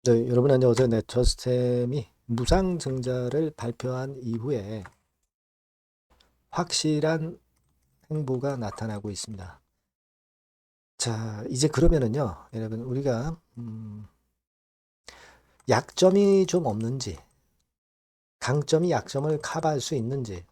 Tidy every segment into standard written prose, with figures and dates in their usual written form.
네, 여러분 안녕하세요. 네, 저스템이 무상증자를 발표한 이후에 확실한 행보가 나타나고 있습니다. 자, 이제 그러면은요, 여러분 우리가 약점이 좀 없는지, 강점이 약점을 커버할 수 있는지,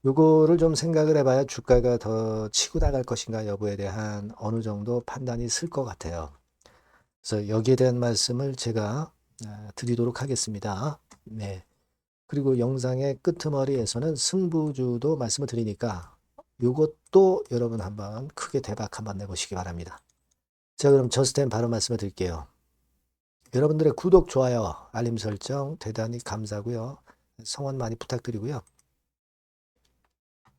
요거를 좀 생각을 해봐야 주가가 더 치고 나갈 것인가 여부에 대한 어느 정도 판단이 쓸 것 같아요. 그래서 여기에 대한 말씀을 제가 드리도록 하겠습니다. 네. 그리고 영상의 끄트머리에서는 승부주도 말씀을 드리니까 요것도 여러분 한번 크게 대박 한번 내보시기 바랍니다. 자, 그럼 저스템 바로 말씀을 드릴게요. 여러분들의 구독, 좋아요, 알림 설정 대단히 감사고요. 성원 많이 부탁드리고요.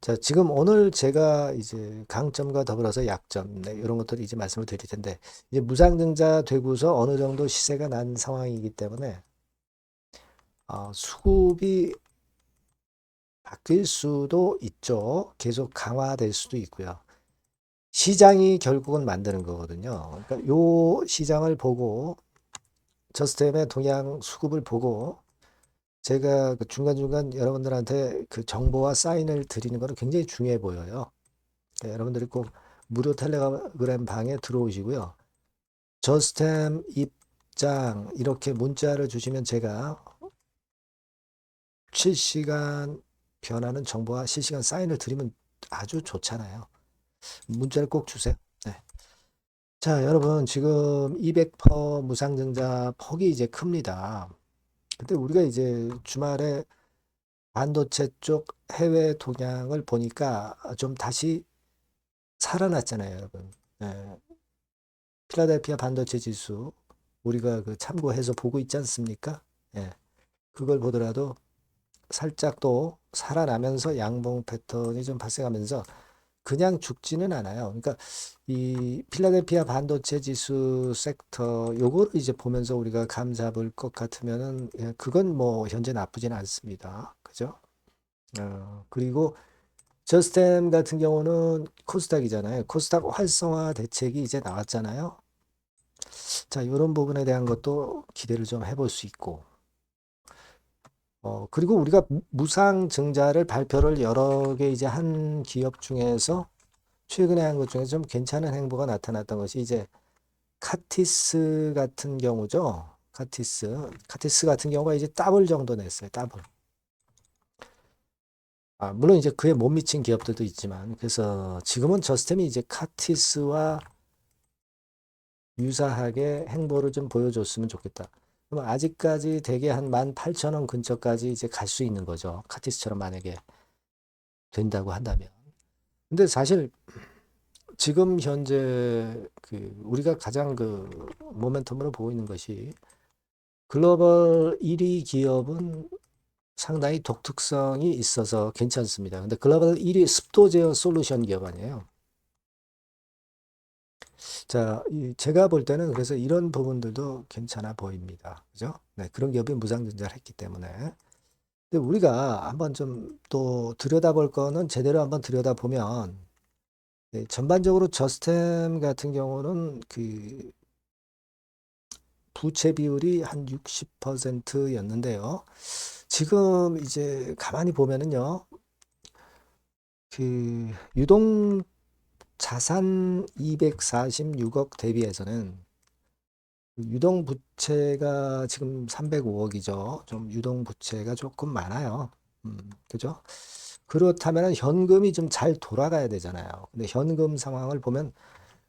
자, 지금 오늘 제가 이제 강점과 더불어서 약점, 네, 이런 것들을 이제 말씀을 드릴 텐데, 이제 무상증자 되고서 어느 정도 시세가 난 상황이기 때문에, 수급이 바뀔 수도 있죠. 계속 강화될 수도 있고요. 시장이 결국은 만드는 거거든요. 그러니까 요 시장을 보고 저스템의 동향 수급을 보고 제가 그 중간중간 여러분들한테 그 정보와 사인을 드리는 거는 굉장히 중요해 보여요. 네, 여러분들이 꼭 무료 텔레그램 방에 들어오시고요. 저스템 입장 이렇게 문자를 주시면 제가 실시간 변하는 정보와 실시간 사인을 드리면 아주 좋잖아요. 문자를 꼭 주세요. 네. 자, 여러분, 지금 200% 무상증자 폭이 이제 큽니다. 근데 우리가 이제 주말에 반도체 쪽 해외 동향을 보니까 좀 다시 살아났잖아요, 여러분. 예, 필라델피아 반도체 지수 우리가 그 참고해서 보고 있지 않습니까? 예, 그걸 보더라도 살짝 또 살아나면서 양봉 패턴이 좀 발생하면서 그냥 죽지는 않아요. 그러니까 이 필라델피아 반도체 지수 섹터 요거를 이제 보면서 우리가 감 잡을 것 같으면은 예, 그건 뭐 현재 나쁘지는 않습니다. 그죠? 그리고 저스템 같은 경우는 코스닥이잖아요. 코스닥 활성화 대책이 이제 나왔잖아요. 자, 이런 부분에 대한 것도 기대를 좀 해볼 수 있고. 그리고 우리가 무상 증자를 발표를 여러 개 이제 한 기업 중에서 최근에 한 것 중에 좀 괜찮은 행보가 나타났던 것이 이제 카티스 같은 경우죠. 카티스 같은 경우가 이제 더블 정도 냈어요. 더블. 물론 이제 그에 못 미친 기업들도 있지만, 그래서 지금은 저스템이 이제 카티스와 유사하게 행보를 좀 보여줬으면 좋겠다. 그럼 아직까지 대개 한 18,000원 근처까지 이제 갈 수 있는 거죠. 카티스처럼 만약에 된다고 한다면. 근데 사실 지금 현재 그 우리가 가장 그 모멘텀으로 보고 있는 것이 글로벌 1위 기업은 상당히 독특성이 있어서 괜찮습니다. 근데 글로벌 1위 습도 제어 솔루션 기업 아니에요. 자, 제가 볼 때는 그래서 이런 부분들도 괜찮아 보입니다. 그죠? 네, 그런 기업이 무상증자를 했기 때문에. 근데 우리가 한번 좀 또 들여다볼 거는 제대로 한번 들여다보면 네, 전반적으로 저스템 같은 경우는 그 부채 비율이 한 60%였는데요. 지금 이제 가만히 보면은요. 그 유동 자산 246억 대비해서는 유동 부채가 지금 305억이죠. 좀 유동 부채가 조금 많아요. 그죠? 그렇다면 현금이 좀 잘 돌아가야 되잖아요. 근데 현금 상황을 보면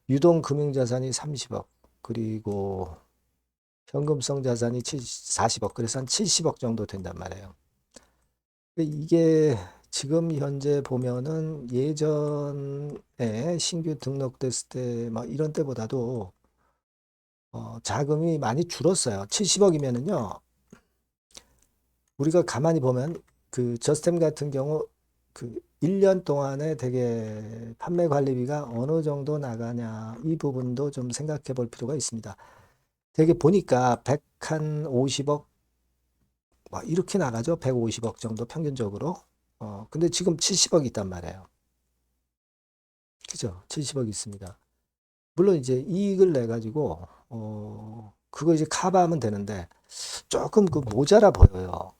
유동 금융자산이 30억, 그리고 현금성 자산이 40억, 그래서 한 70억 정도 된단 말이에요. 이게 지금 현재 보면은 예전에 신규 등록됐을 때 막 이런 때보다도 자금이 많이 줄었어요. 70억이면은요. 우리가 가만히 보면 그 저스템 같은 경우 그 1년 동안에 되게 판매 관리비가 어느 정도 나가냐 이 부분도 좀 생각해 볼 필요가 있습니다. 되게 보니까 150억 막 이렇게 나가죠. 150억 정도 평균적으로. 근데 지금 70억 있단 말이에요. 그죠? 70억 있습니다. 물론 이제 이익을 내 가지고 그거 이제 커버하면 되는데 조금 그 모자라 보여요.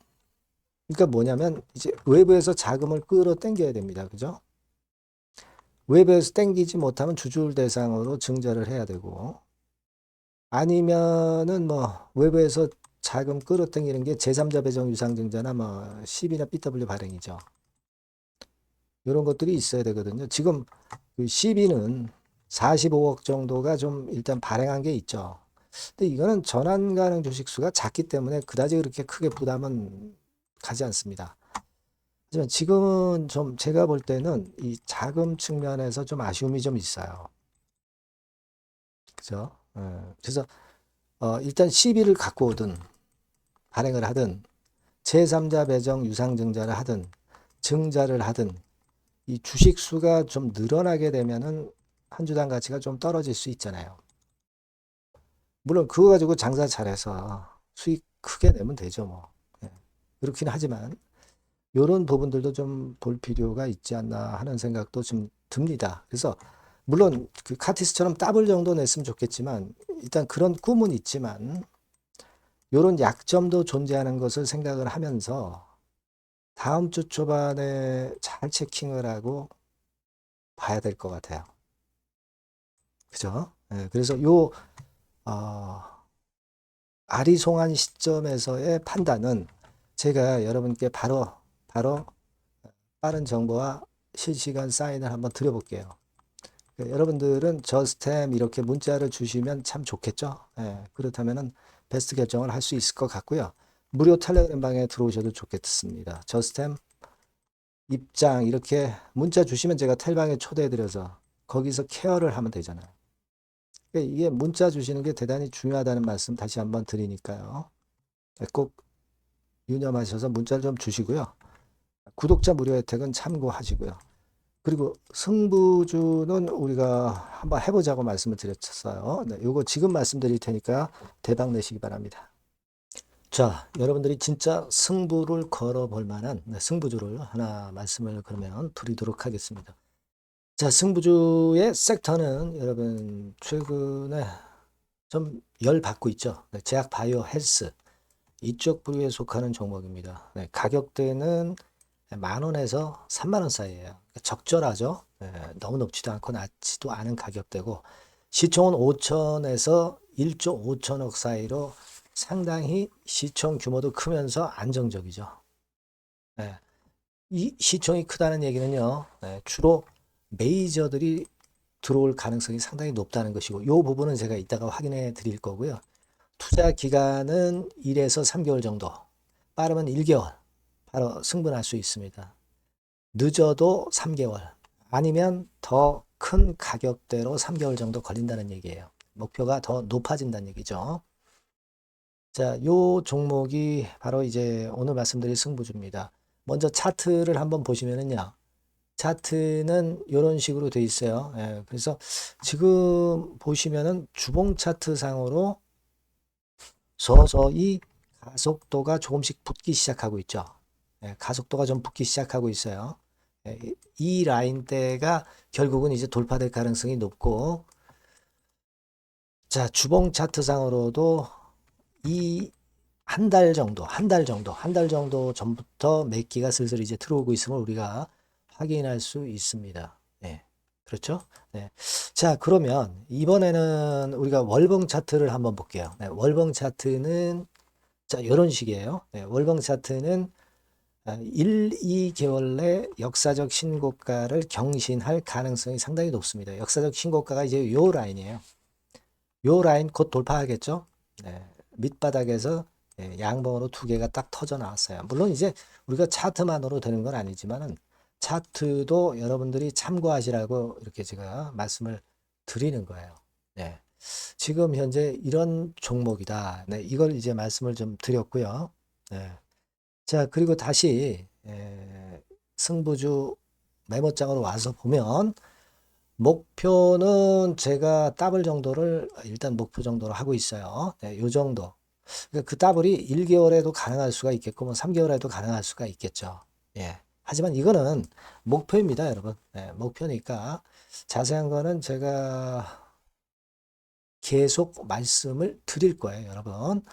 그러니까 뭐냐면 이제 외부에서 자금을 끌어당겨야 됩니다. 그죠? 외부에서 당기지 못하면 주주를 대상으로 증자를 해야 되고 아니면은 뭐 외부에서 자금 끌어당기는 게 제3자 배정 유상증자나 뭐 CB나 BW 발행이죠. 이런 것들이 있어야 되거든요. 지금 그 CB는 45억 정도가 좀 일단 발행한 게 있죠. 근데 이거는 전환 가능 주식수가 작기 때문에 그다지 그렇게 크게 부담은 가지 않습니다. 하지만 지금은 좀 제가 볼 때는 이 자금 측면에서 좀 아쉬움이 좀 있어요. 그죠? 그래서 일단 CB를 갖고 오든 발행을 하든 제3자 배정 유상증자를 하든 증자를 하든 이 주식 수가 좀 늘어나게 되면은 한 주당 가치가 좀 떨어질 수 있잖아요. 물론 그거 가지고 장사 잘해서 수익 크게 내면 되죠, 뭐. 예. 그렇긴 하지만 이런 부분들도 좀 볼 필요가 있지 않나 하는 생각도 좀 듭니다. 그래서 물론 그 카티스처럼 더블 정도 냈으면 좋겠지만 일단 그런 꿈은 있지만 이런 약점도 존재하는 것을 생각을 하면서 다음 주 초반에 잘 체킹을 하고 봐야 될 것 같아요. 그죠? 예, 그래서 어, 아리송한 시점에서의 판단은 제가 여러분께 바로 빠른 정보와 실시간 사인을 한번 드려볼게요. 여러분들은 저스템 이렇게 문자를 주시면 참 좋겠죠? 예, 그렇다면은 베스트 결정을 할 수 있을 것 같고요. 무료 텔레그램 방에 들어오셔도 좋겠습니다. 저스템 입장 이렇게 문자 주시면 제가 텔방에 초대해드려서 거기서 케어를 하면 되잖아요. 그러니까 이게 문자 주시는 게 대단히 중요하다는 말씀 다시 한번 드리니까요. 꼭 유념하셔서 문자를 좀 주시고요. 구독자 무료 혜택은 참고하시고요. 그리고 승부주는 우리가 한번 해보자고 말씀을 드렸어요. 네, 요거 지금 말씀드릴 테니까 대박 내시기 바랍니다. 자, 여러분들이 진짜 승부를 걸어볼 만한 승부주를 하나 말씀을 그러면 드리도록 하겠습니다. 자, 승부주의 섹터는 여러분 최근에 좀 열 받고 있죠. 네, 제약 바이오 헬스 이쪽 부류에 속하는 종목입니다. 네, 가격대는 10,000원에서 30,000원 사이에요. 적절하죠. 네, 너무 높지도 않고 낮지도 않은 가격대고 시총은 5천에서 1조 5천억 사이로 상당히 시총 규모도 크면서 안정적이죠. 네, 이 시총이 크다는 얘기는요. 네, 주로 메이저들이 들어올 가능성이 상당히 높다는 것이고 이 부분은 제가 이따가 확인해 드릴 거고요. 투자 기간은 1에서 3개월 정도, 빠르면 1개월 바로 승분할 수 있습니다. 늦어도 3개월, 아니면 더 큰 가격대로 3개월 정도 걸린다는 얘기예요. 목표가 더 높아진다는 얘기죠. 자, 요 종목이 바로 이제 오늘 말씀드릴 승부주입니다. 먼저 차트를 한번 보시면은요. 차트는 이런 식으로 돼 있어요. 예, 그래서 지금 보시면은 주봉 차트 상으로 서서히 가속도가 조금씩 붙기 시작하고 있죠. 예, 가속도가 좀 붙기 시작하고 있어요. 예, 이 라인대가 결국은 이제 돌파될 가능성이 높고, 자, 주봉 차트상으로도 이 한 달 정도 전부터 매기가 슬슬 이제 들어오고 있음을 우리가 확인할 수 있습니다. 네. 그렇죠? 네. 자, 그러면 이번에는 우리가 월봉 차트를 한번 볼게요. 네, 월봉 차트는 자, 이런 식이에요. 네, 월봉 차트는 1, 2개월 내 역사적 신고가를 경신할 가능성이 상당히 높습니다. 역사적 신고가가 이제 요 라인이에요. 요 라인 곧 돌파하겠죠? 네, 밑바닥에서 양봉으로 두 개가 딱 터져 나왔어요. 물론 이제 우리가 차트만으로 되는 건 아니지만은 차트도 여러분들이 참고하시라고 이렇게 제가 말씀을 드리는 거예요. 네. 지금 현재 이런 종목이다. 네, 이걸 이제 말씀을 좀 드렸고요. 네. 자, 그리고 다시 승부주 메모장으로 와서 보면 목표는 제가 더블 정도를 일단 목표 정도로 하고 있어요. 네, 요 정도. 그러니까 그 더블이 1개월에도 가능할 수가 있겠고, 뭐 3개월에도 가능할 수가 있겠죠. 예. 하지만 이거는 목표입니다, 여러분. 네, 목표니까 자세한 거는 제가 계속 말씀을 드릴 거예요, 여러분.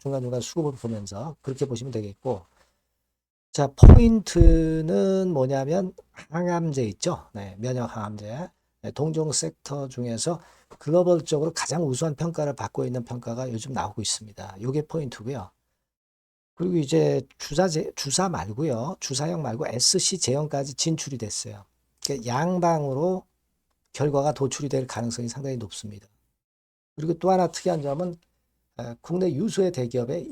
중간중간 수급을 보면서 그렇게 보시면 되겠고. 자, 포인트는 뭐냐면 항암제 있죠. 네, 면역 항암제. 네, 동종 섹터 중에서 글로벌적으로 가장 우수한 평가를 받고 있는 평가가 요즘 나오고 있습니다. 요게 포인트고요. 그리고 이제 주사 말고요. 주사형 말고 SC 제형까지 진출이 됐어요. 그러니까 양방으로 결과가 도출이 될 가능성이 상당히 높습니다. 그리고 또 하나 특이한 점은 국내 유수의 대기업에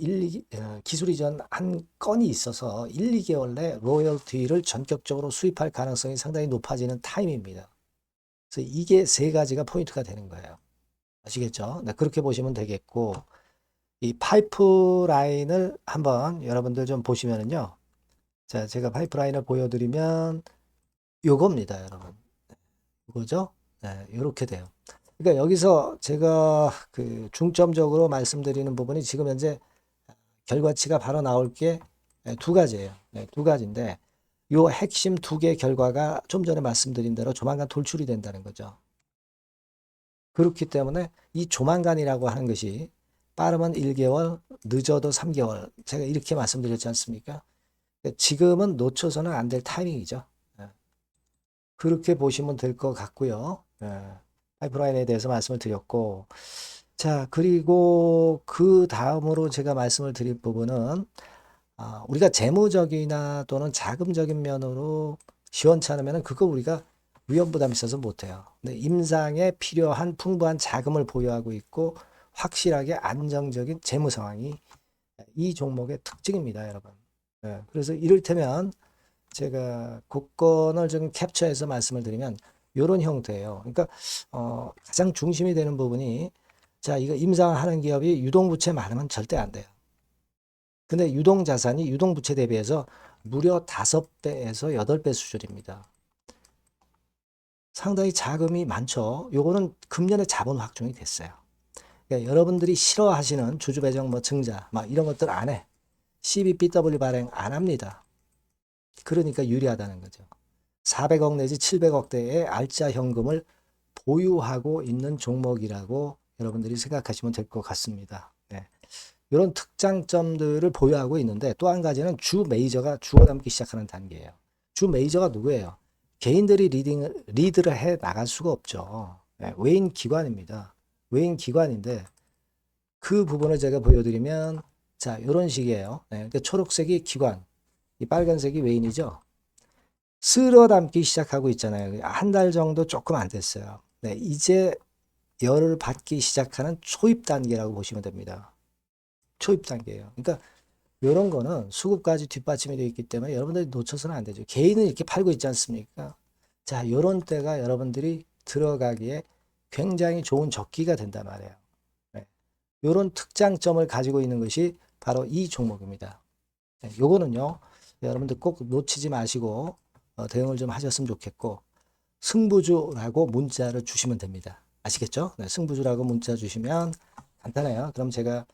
기술 이전 한 건이 있어서 1, 2개월 내 로열티를 전격적으로 수입할 가능성이 상당히 높아지는 타임입니다. 그래서 이게 세 가지가 포인트가 되는 거예요. 아시겠죠? 네, 그렇게 보시면 되겠고, 이 파이프라인을 한번 여러분들 좀 보시면은요. 자, 제가 파이프라인을 보여드리면 요겁니다, 여러분. 이거죠? 네, 이렇게 돼요. 그러니까 여기서 제가 그 중점적으로 말씀드리는 부분이 지금 현재 결과치가 바로 나올 게 두 가지예요. 네, 두 가지인데 요 핵심 두 개 결과가 좀 전에 말씀드린 대로 조만간 돌출이 된다는 거죠. 그렇기 때문에 이 조만간이라고 하는 것이 빠르면 1개월, 늦어도 3개월. 제가 이렇게 말씀드렸지 않습니까? 지금은 놓쳐서는 안 될 타이밍이죠. 그렇게 보시면 될 것 같고요. 파이프라인에 대해서 말씀을 드렸고, 자, 그리고 그 다음으로 제가 말씀을 드릴 부분은, 우리가 재무적이나 또는 자금적인 면으로 시원찮으면 그거 우리가 위험 부담이 있어서 못해요. 근데 임상에 필요한 풍부한 자금을 보유하고 있고, 확실하게 안정적인 재무 상황이 이 종목의 특징입니다, 여러분. 그래서 이를테면, 제가 국권을 좀 캡처해서 말씀을 드리면 이런 형태예요. 그러니까 가장 중심이 되는 부분이 자 이거 임상하는 기업이 유동부채 많으면 절대 안 돼요. 근데 유동자산이 유동부채 대비해서 무려 5배에서 8배 수준입니다. 상당히 자금이 많죠. 요거는 금년에 자본 확정이 됐어요. 그러니까 여러분들이 싫어하시는 주주배정 뭐 증자 막 이런 것들 안 해. CBBW 발행 안 합니다. 그러니까 유리하다는 거죠. 400억 내지 700억대의 알짜 현금을 보유하고 있는 종목이라고 여러분들이 생각하시면 될 것 같습니다. 네. 이런 특장점들을 보유하고 있는데 또 한 가지는 주 메이저가 주워 담기 시작하는 단계예요. 주 메이저가 누구예요? 개인들이 리드를 해 나갈 수가 없죠. 네. 외인 기관입니다. 외인 기관인데 그 부분을 제가 보여드리면 자 이런 식이에요. 네. 그러니까 초록색이 기관, 이 빨간색이 외인이죠. 쓸어 담기 시작하고 있잖아요. 한 달 정도 조금 안 됐어요. 네, 이제 열을 받기 시작하는 초입 단계라고 보시면 됩니다. 초입 단계예요. 그러니까 이런 거는 수급까지 뒷받침이 되어 있기 때문에 여러분들이 놓쳐서는 안 되죠. 개인은 이렇게 팔고 있지 않습니까? 자, 이런 때가 여러분들이 들어가기에 굉장히 좋은 적기가 된단 말이에요. 네. 이런 특장점을 가지고 있는 것이 바로 이 종목입니다. 네, 요거는요, 여러분들 꼭 놓치지 마시고 대응을 좀 하셨으면 좋겠고, 승부주라고 문자를 주시면 됩니다. 아시겠죠? 네, 승부주라고 문자 주시면 간단해요. 그럼 제가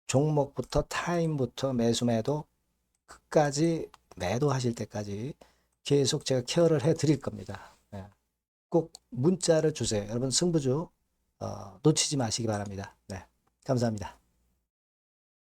종목부터 타임부터 매수 매도 끝까지 매도하실 때까지 계속 제가 케어를 해 드릴 겁니다. 네, 꼭 문자를 주세요. 여러분 승부주 놓치지 마시기 바랍니다. 네, 감사합니다.